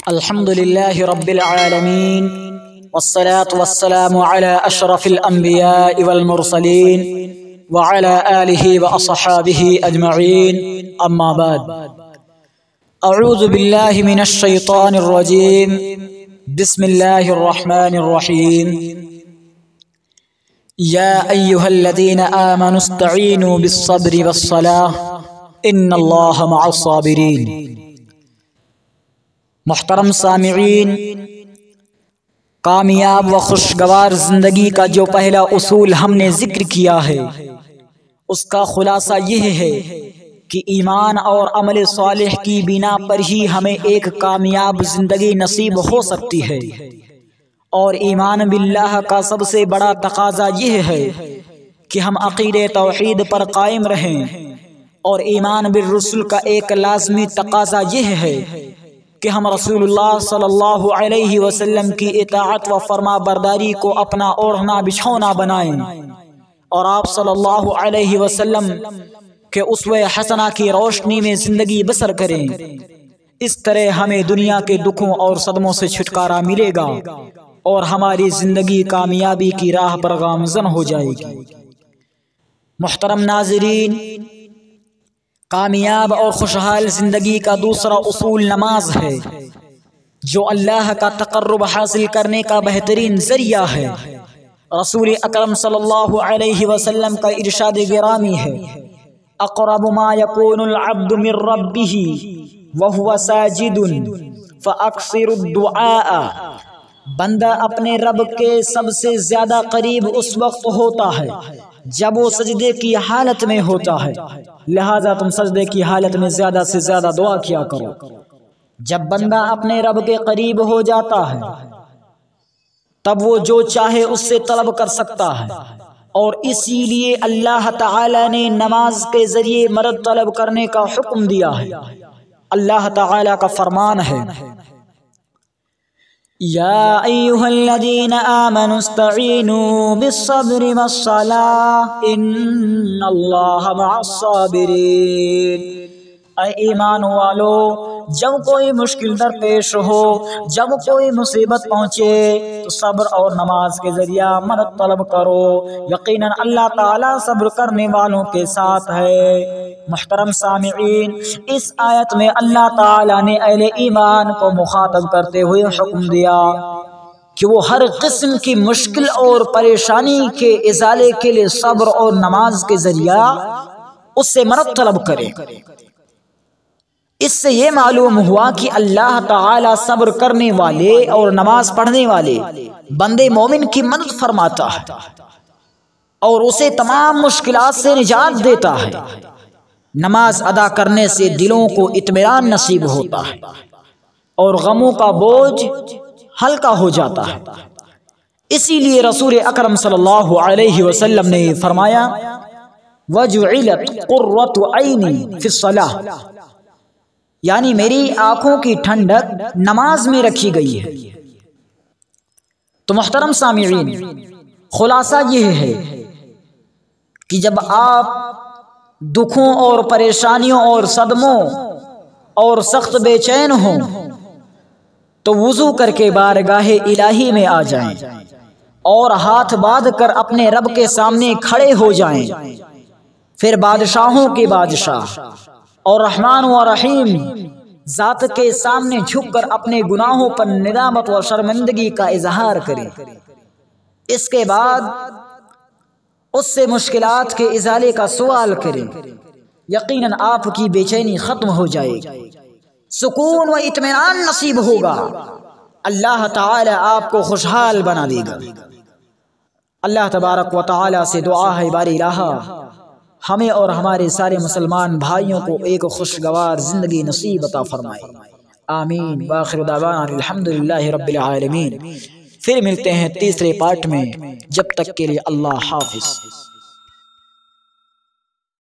अल्हम्दुलिल्लाहि रब्बिल आलमीन वस्सलातु वस्सलामु अला अशरफिल अंबियाइ वल मुरसलीन व अला आलिहि व अस्हाबिहि अजमईन अम्मा बाद। अऊज़ु बिल्लाहि मिनश शैतानिर रजीम। बिस्मिल्लाहिर रहमानिर रहीम। या अय्युहल्लज़ीना आमनुस्तईनु बिस्सब्रि वस्सलाह इन्नल्लाहा मअस साबिरीन। मुहतरम सामिईन, कामयाब व खुशगवार जिंदगी का जो पहला उसूल हमने जिक्र किया है उसका खुलासा यह है कि ईमान और अमल सालिह की बिना पर ही हमें एक कामयाब जिंदगी नसीब हो सकती है। और ईमान बिल्लाह का सबसे बड़ा तकाजा यह है कि हम अक़ीदे तौहीद पर कायम रहें। और ईमान बिर रसूल का एक लाज़मी तकाजा यह है कि हम रसूलुल्लाह सल्लल्लाहु अलैहि वसल्लम की इताअत व फरमा बरदारी को अपना ओढ़ना बिछौना बनाएं और आप सल्लल्लाहु अलैहि वसल्लम के उसवे हसना की रोशनी में जिंदगी बसर करें। इस तरह हमें दुनिया के दुखों और सदमों से छुटकारा मिलेगा और हमारी जिंदगी कामयाबी की राह पर गामज़न हो जाएगी। मुहतरम नाज़रीन, कामयाब और खुशहाल जिंदगी का दूसरा उसूल नमाज है, जो अल्लाह का तक़र्रुब हासिल करने का बेहतरीन ज़रिया है। रसूल अकरम सल्लल्लाहु अलैहि वसल्लम का इरशाद गिरामी है, अक़रबु मा यकूनुल अब्दु मिर रब्बिही व हुवा साजिदुन फ़अक्सिरुद दुआ। बंदा अपने रब के सबसे ज्यादा करीब उस वक्त होता है जब वो सजदे की हालत में होता है, लिहाजा तुम सजदे की हालत में ज्यादा से ज्यादा दुआ किया करो। जब बंदा अपने रब के करीब हो जाता है तब वो जो चाहे उससे तलब कर सकता है। और इसीलिए अल्लाह ताला ने नमाज के जरिए मदद तलब करने का हुक्म दिया है। अल्लाह ताला का फरमान है, या अय्युहल्लज़ीना आमनुस्तईनु बिस्सब्रि वस्सलाह इन्नल्लाहा मअस साबिरीन। ऐ ईमान वालो, जब कोई मुश्किल दरपेश हो, जब कोई मुसीबत पहुँचे तो सब्र और नमाज के जरिया मदद तलब करो। यकीनन अल्लाह ताला सब्र करने वालों के साथ है। मुहतरम सामिईन, इस आयत में अल्लाह ताला ने अहले ईमान को मुखातब करते हुए हुक्म दिया कि वो हर किस्म की मुश्किल और परेशानी के इजाले के लिए सब्र और नमाज के जरिया उससे मदद तलब करे। इससे ये मालूम हुआ कि अल्लाह ताला सब्र करने वाले और नमाज पढ़ने वाले बंदे मोमिन की मदद फरमाता है और उसे तमाम मुश्किलात से निजात देता है। नमाज अदा करने से दिलों को इत्मीनान नसीब होता है और गमों का बोझ हल्का हो जाता है। इसीलिए रसूल अकरम सल्लल्लाहु अलैहि वसल्लम ने फरमाया, वजुइलत कुर्रतु ऐनी फिस्सलाह, यानी मेरी आंखों की ठंडक नमाज में रखी गई है। तो मुहतरम सामिईन, खुलासा यह है कि जब आप दुखों और परेशानियों और सदमों और सख्त बेचैन हों तो वुजू करके बारगाहे इलाही में आ जाएं और हाथ बांध कर अपने रब के सामने खड़े हो जाएं। फिर बादशाहों के बादशाह और रहमान व रहीम जात के सामने झुककर अपने गुनाहों पर निदामत व शर्मिंदगी का इजहार करें। इसके बाद उससे मुश्किलात के इजाले का सवाल करें। यकीनन आपकी बेचैनी खत्म हो जाएगी, सुकून व इत्मीनान नसीब होगा। अल्लाह ताला आपको खुशहाल बना देगा। अल्लाह तबारक व तआला से दुआ है, बारी इलाहा हमें और हमारे सारे मुसलमान भाइयों को एक खुशगवार जिंदगी नसीब अता फरमाए। आमीन। व आखिर दावाना अल्हम्दुलिल्लाहि रब्बिल आलमीन। फिर मिलते हैं तीसरे पार्ट में, जब तक के लिए अल्लाह हाफिज।